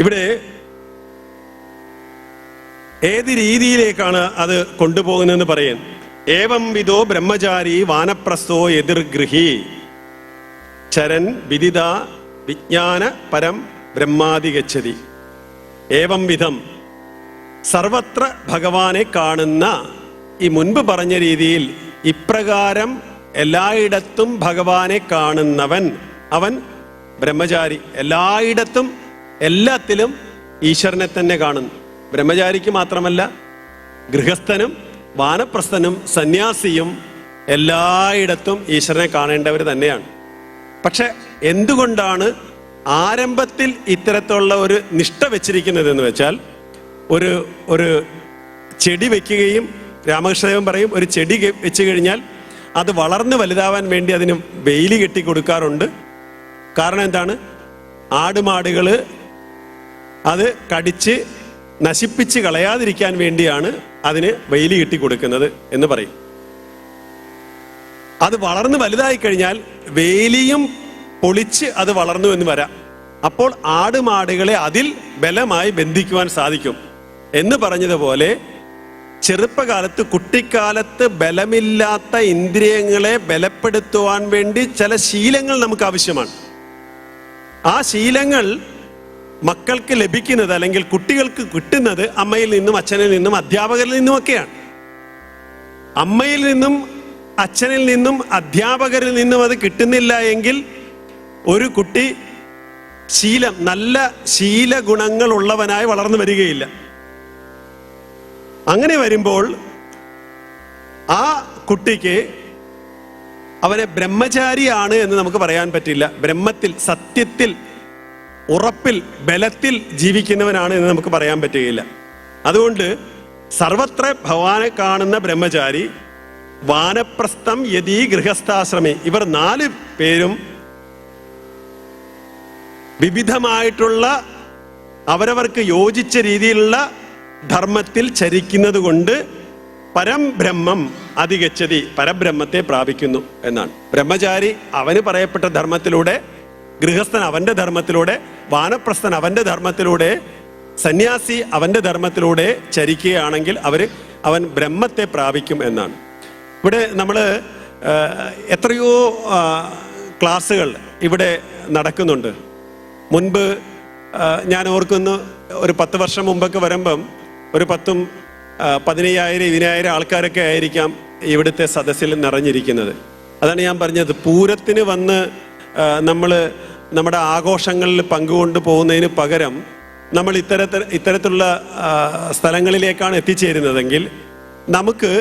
ഇവിടെ ഏത് രീതിയിലേക്കാണ് അത് കൊണ്ടുപോകുന്നതെന്ന് പറയാൻ. ഏവം വിധോ ബ്രഹ്മചാരി വാനപ്രസ്ഥോ എതിർഗൃഹി ചരൻ വിദിത വിജ്ഞാന പരം ബ്രഹ്മാദിഗച്ഛതി. ഏവം വിധം സർവത്ര ഭഗവാനെ കാണുന്ന ഈ മുൻപ് പറഞ്ഞ രീതിയിൽ ഇപ്രകാരം എല്ലായിടത്തും ഭഗവാനെ കാണുന്നവൻ അവൻ ബ്രഹ്മചാരി. എല്ലായിടത്തും എല്ലാത്തിലും ഈശ്വരനെ തന്നെ കാണുന്നു. ബ്രഹ്മചാരിക്ക് മാത്രമല്ല, ഗൃഹസ്ഥനും വാനപ്രസ്ഥനും സന്യാസിയും എല്ലായിടത്തും ഈശ്വരനെ കാണേണ്ടവർ തന്നെയാണ്. പക്ഷെ എന്തുകൊണ്ടാണ് ആരംഭത്തിൽ ഇത്തരത്തിലുള്ള ഒരു നിഷ്ഠ വെച്ചിരിക്കുന്നത് എന്ന് വെച്ചാൽ, ഒരു ചെടി വെക്കുകയും രാമകൃഷ്ണദേവൻ പറയും ഒരു ചെടി വെച്ച് കഴിഞ്ഞാൽ അത് വളർന്ന് വലുതാവാൻ വേണ്ടി അതിന് വെയിൽ കെട്ടി കൊടുക്കാറുണ്ട്. കാരണം എന്താണ്? ആടുമാടുകൾ അത് കടിച്ച് നശിപ്പിച്ച് കളയാതിരിക്കാൻ വേണ്ടിയാണ് അതിന് വെയിൽ കെട്ടി കൊടുക്കുന്നത് എന്ന് പറയും. അത് വളർന്ന് വലുതായി കഴിഞ്ഞാൽ വേലിയും പൊളിച്ച് അത് വളർന്നു എന്ന് വരാം. അപ്പോൾ ആടുമാടുകളെ അതിൽ ബലമായി ബന്ധിക്കുവാൻ സാധിക്കും എന്ന് പറഞ്ഞതുപോലെ, ചെറുപ്പകാലത്ത് കുട്ടിക്കാലത്ത് ബലമില്ലാത്ത ഇന്ദ്രിയങ്ങളെ ബലപ്പെടുത്തുവാൻ വേണ്ടി ചില ശീലങ്ങൾ നമുക്ക് ആവശ്യമാണ്. ആ ശീലങ്ങൾ മക്കൾക്ക് ലഭിക്കുന്നത് അല്ലെങ്കിൽ കുട്ടികൾക്ക് കിട്ടുന്നത് അമ്മയിൽ നിന്നും അച്ഛനിൽ നിന്നും അധ്യാപകരിൽ നിന്നുമൊക്കെയാണ്. അമ്മയിൽ നിന്നും അച്ഛനിൽ നിന്നും അധ്യാപകരിൽ നിന്നും അത് കിട്ടുന്നില്ല എങ്കിൽ ഒരു കുട്ടി നല്ല ശീലഗുണങ്ങൾ ഉള്ളവനായി വളർന്നു വരികയില്ല. അങ്ങനെ വരുമ്പോൾ ആ കുട്ടിക്ക് അവനെ ബ്രഹ്മചാരിയാണ് എന്ന് നമുക്ക് പറയാൻ പറ്റില്ല. ബ്രഹ്മത്തിൽ, സത്യത്തിൽ, ഉറപ്പിൽ, ബലത്തിൽ ജീവിക്കുന്നവനാണ് എന്ന് നമുക്ക് പറയാൻ പറ്റുകയില്ല. അതുകൊണ്ട് സർവത്ര ഭഗവാനെ കാണുന്ന ബ്രഹ്മചാരി, വാനപ്രസ്ഥം യതി ഗൃഹസ്ഥാശ്രമി, ഇവർ 4 പേരും വിവിധമായിട്ടുള്ള അവരവർക്ക് യോജിച്ച രീതിയിലുള്ള ധർമ്മത്തിൽ ചരിക്കുന്നത് കൊണ്ട് പരംബ്രഹ്മം അധിഗച്ഛതി, പരബ്രഹ്മത്തെ പ്രാപിക്കുന്നു എന്നാണ്. ബ്രഹ്മചാരി അവന് പറയപ്പെട്ട ധർമ്മത്തിലൂടെ, ഗൃഹസ്ഥൻ അവന്റെ ധർമ്മത്തിലൂടെ, വാനപ്രസ്ഥൻ അവന്റെ ധർമ്മത്തിലൂടെ, സന്യാസി അവന്റെ ധർമ്മത്തിലൂടെ ചരിക്കുകയാണെങ്കിൽ അവൻ ബ്രഹ്മത്തെ പ്രാപിക്കും എന്നാണ്. ഇവിടെ നമ്മൾ എത്രയോ ക്ലാസ്സുകൾ ഇവിടെ നടക്കുന്നുണ്ട്. മുൻപ് ഞാൻ ഓർക്കുന്നു, ഒരു 10 വർഷം മുമ്പൊക്കെ വരുമ്പം ഒരു 10,000, 15,000, 20,000 ആൾക്കാരൊക്കെ ആയിരിക്കാം ഇവിടുത്തെ സദസ്സിൽ നിറഞ്ഞിരിക്കുന്നത്. അതാണ് ഞാൻ പറഞ്ഞത്, പൂരത്തിന് വന്ന് നമ്മൾ നമ്മുടെ ആഘോഷങ്ങളിൽ പങ്കുകൊണ്ട് പോകുന്നതിന് പകരം നമ്മൾ ഇത്തരത്തിലുള്ള സ്ഥലങ്ങളിലേക്കാണ് എത്തിച്ചേരുന്നതെങ്കിൽ നമുക്ക്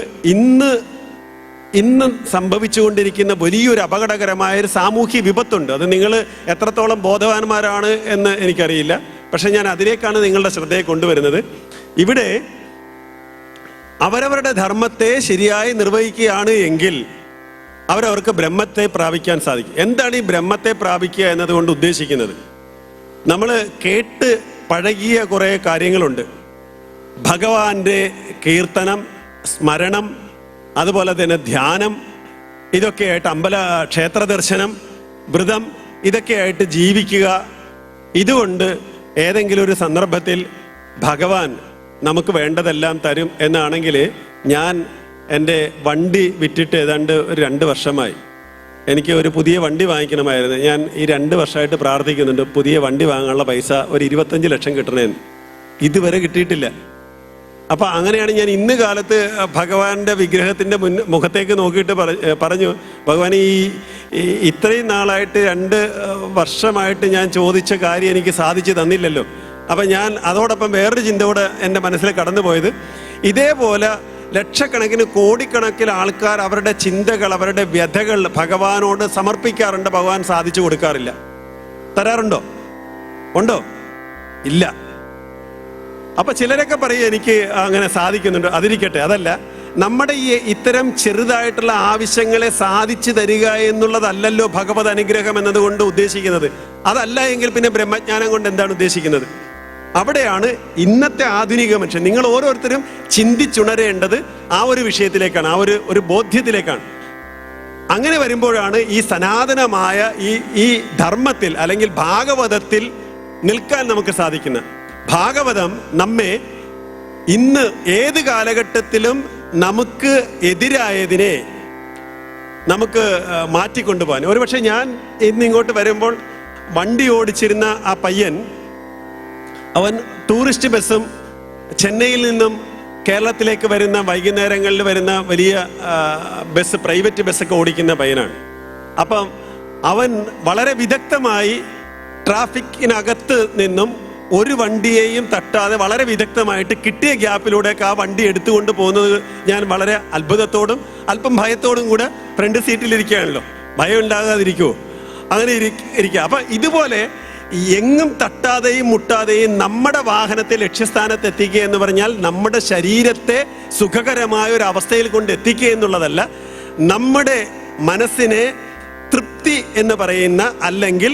ഇന്ന് സംഭവിച്ചുകൊണ്ടിരിക്കുന്ന വലിയൊരു അപകടകരമായൊരു സാമൂഹ്യ വിപത്തുണ്ട്. അത് നിങ്ങൾ എത്രത്തോളം ബോധവാന്മാരാണ് എന്ന് എനിക്കറിയില്ല. പക്ഷെ ഞാൻ അതിലേക്കാണ് നിങ്ങളുടെ ശ്രദ്ധയെ കൊണ്ടുവരുന്നത്. ഇവിടെ അവരവരുടെ ധർമ്മത്തെ ശരിയായി നിർവഹിക്കുകയാണ് എങ്കിൽ അവരവർക്ക് ബ്രഹ്മത്തെ പ്രാപിക്കാൻ സാധിക്കും. എന്താണ് ഈ ബ്രഹ്മത്തെ പ്രാപിക്കുക എന്നതുകൊണ്ട് ഉദ്ദേശിക്കുന്നത്? നമ്മൾ കേട്ട് പഴകിയ കുറേ കാര്യങ്ങളുണ്ട്. ഭഗവാന്റെ കീർത്തനം, സ്മരണം, അതുപോലെ തന്നെ ധ്യാനം, ഇതൊക്കെയായിട്ട് ക്ഷേത്ര ദർശനം, വ്രതം, ഇതൊക്കെയായിട്ട് ജീവിക്കുക. ഇതുകൊണ്ട് ഏതെങ്കിലും ഒരു സന്ദർഭത്തിൽ ഭഗവാൻ നമുക്ക് വേണ്ടതെല്ലാം തരും എന്നാണെങ്കിൽ, ഞാൻ എൻ്റെ വണ്ടി വിറ്റിട്ട് ഏതാണ്ട് ഒരു 2 വർഷമായി. എനിക്ക് ഒരു പുതിയ വണ്ടി വാങ്ങിക്കണമായിരുന്നു. ഞാൻ ഈ 2 വർഷമായിട്ട് പ്രാർത്ഥിക്കുന്നുണ്ട് പുതിയ വണ്ടി വാങ്ങാനുള്ള പൈസ ഒരു 25 ലക്ഷം കിട്ടണമെന്ന്. ഇതുവരെ കിട്ടിയിട്ടില്ല. അപ്പം അങ്ങനെയാണ് ഞാൻ ഇന്ന് കാലത്ത് ഭഗവാന്റെ വിഗ്രഹത്തിൻ്റെ മുഖത്തേക്ക് നോക്കിയിട്ട് പറഞ്ഞു, ഭഗവാൻ ഇത്രയും നാളായിട്ട് 2 വർഷമായിട്ട് ഞാൻ ചോദിച്ച കാര്യം എനിക്ക് സാധിച്ചു തന്നില്ലല്ലോ. അപ്പം ഞാൻ അതോടൊപ്പം വേറൊരു ചിന്തയോടെ എൻ്റെ മനസ്സിൽ കടന്നു പോയത്, ഇതേപോലെ ലക്ഷക്കണക്കിന് കോടിക്കണക്കിന് ആൾക്കാർ അവരുടെ ചിന്തകൾ, അവരുടെ വ്യഥകൾ ഭഗവാനോട് സമർപ്പിക്കാറുണ്ട്. ഭഗവാൻ സാധിച്ചു കൊടുക്കാറില്ല. തരാറുണ്ടോ? ഉണ്ടോ? ഇല്ല. അപ്പൊ ചിലരൊക്കെ പറയും എനിക്ക് അങ്ങനെ സാധിക്കുന്നുണ്ട്. അതിരിക്കട്ടെ, അതല്ല. നമ്മുടെ ഇത്തരം ചെറുതായിട്ടുള്ള ആവശ്യങ്ങളെ സാധിച്ചു തരിക എന്നുള്ളതല്ലല്ലോ ഭഗവത് അനുഗ്രഹം എന്നതുകൊണ്ട് ഉദ്ദേശിക്കുന്നത്. അതല്ല എങ്കിൽ പിന്നെ ബ്രഹ്മജ്ഞാനം കൊണ്ട് എന്താണ് ഉദ്ദേശിക്കുന്നത്? അവിടെയാണ് ഇന്നത്തെ ആധുനിക മനുഷ്യൻ, നിങ്ങൾ ഓരോരുത്തരും ചിന്തിച്ചുണരേണ്ടത് ആ ഒരു വിഷയത്തിലേക്കാണ്, ആ ഒരു ബോധ്യത്തിലേക്കാണ്. അങ്ങനെ വരുമ്പോഴാണ് ഈ സനാതനമായ ഈ ധർമ്മത്തിൽ അല്ലെങ്കിൽ ഭാഗവതത്തിൽ നിൽക്കാൻ നമുക്ക് സാധിക്കുന്ന. ഭാഗവതം നമ്മെ ഇന്ന് ഏത് കാലഘട്ടത്തിലും നമുക്ക് എതിരായതിനെ നമുക്ക് മാറ്റിക്കൊണ്ടുപോകാൻ. ഒരുപക്ഷെ ഞാൻ ഇന്ന് ഇങ്ങോട്ട് വരുമ്പോൾ വണ്ടി ഓടിച്ചിരുന്ന ആ പയ്യൻ, അവൻ ടൂറിസ്റ്റ് ബസ്സും ചെന്നൈയിൽ നിന്നും കേരളത്തിലേക്ക് വരുന്ന വൈകുന്നേരങ്ങളിൽ വരുന്ന വലിയ ബസ്, പ്രൈവറ്റ് ബസ്സൊക്കെ ഓടിക്കുന്ന പയ്യനാണ്. അപ്പം അവൻ വളരെ വിദഗ്ധമായി ട്രാഫിക്കിനകത്ത് നിന്നും ഒരു വണ്ടിയെയും തട്ടാതെ വളരെ വിദഗ്ധമായിട്ട് കിട്ടിയ ഗ്യാപ്പിലൂടെയൊക്കെ ആ വണ്ടി എടുത്തുകൊണ്ട് പോകുന്നത് ഞാൻ വളരെ അത്ഭുതത്തോടും അല്പം ഭയത്തോടും കൂടെ ഫ്രണ്ട് സീറ്റിലിരിക്കുകയാണല്ലോ. ഭയം ഉണ്ടാകാതിരിക്കുമോ? അങ്ങനെ ഇരിക്കുക. അപ്പം ഇതുപോലെ എങ്ങും തട്ടാതെയും മുട്ടാതെയും നമ്മുടെ വാഹനത്തെ ലക്ഷ്യസ്ഥാനത്ത് എത്തിക്കുക എന്ന് പറഞ്ഞാൽ നമ്മുടെ ശരീരത്തെ സുഖകരമായ ഒരു അവസ്ഥയിൽ കൊണ്ട് എത്തിക്കുക എന്നുള്ളതല്ല, നമ്മുടെ മനസ്സിനെ തൃപ്തി എന്ന് പറയുന്ന, അല്ലെങ്കിൽ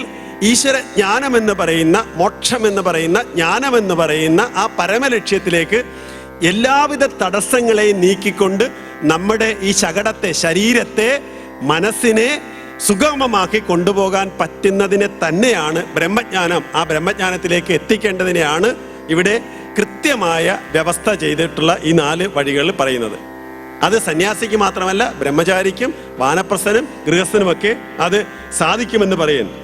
ഈശ്വര ജ്ഞാനമെന്ന് പറയുന്ന, മോക്ഷമെന്ന് പറയുന്ന, ജ്ഞാനമെന്ന് പറയുന്ന ആ പരമലക്ഷ്യത്തിലേക്ക് എല്ലാവിധ തടസ്സങ്ങളെയും നീക്കിക്കൊണ്ട് നമ്മുടെ ഈ ശകടത്തെ, ശരീരത്തെ, മനസ്സിനെ സുഗമമാക്കി കൊണ്ടുപോകാൻ പറ്റുന്നതിനെ തന്നെയാണ് ബ്രഹ്മജ്ഞാനം. ആ ബ്രഹ്മജ്ഞാനത്തിലേക്ക് എത്തിക്കേണ്ടതിനെയാണ് ഇവിടെ കൃത്യമായ വ്യവസ്ഥ ചെയ്തിട്ടുള്ള ഈ 4 വഴികൾ പറയുന്നത്. അത് സന്യാസിക്ക് മാത്രമല്ല, ബ്രഹ്മചാരിക്കും വാനപ്രസ്ഥനും ഗൃഹസ്ഥനുമൊക്കെ അത് സാധിക്കുമെന്ന് പറയുന്നു.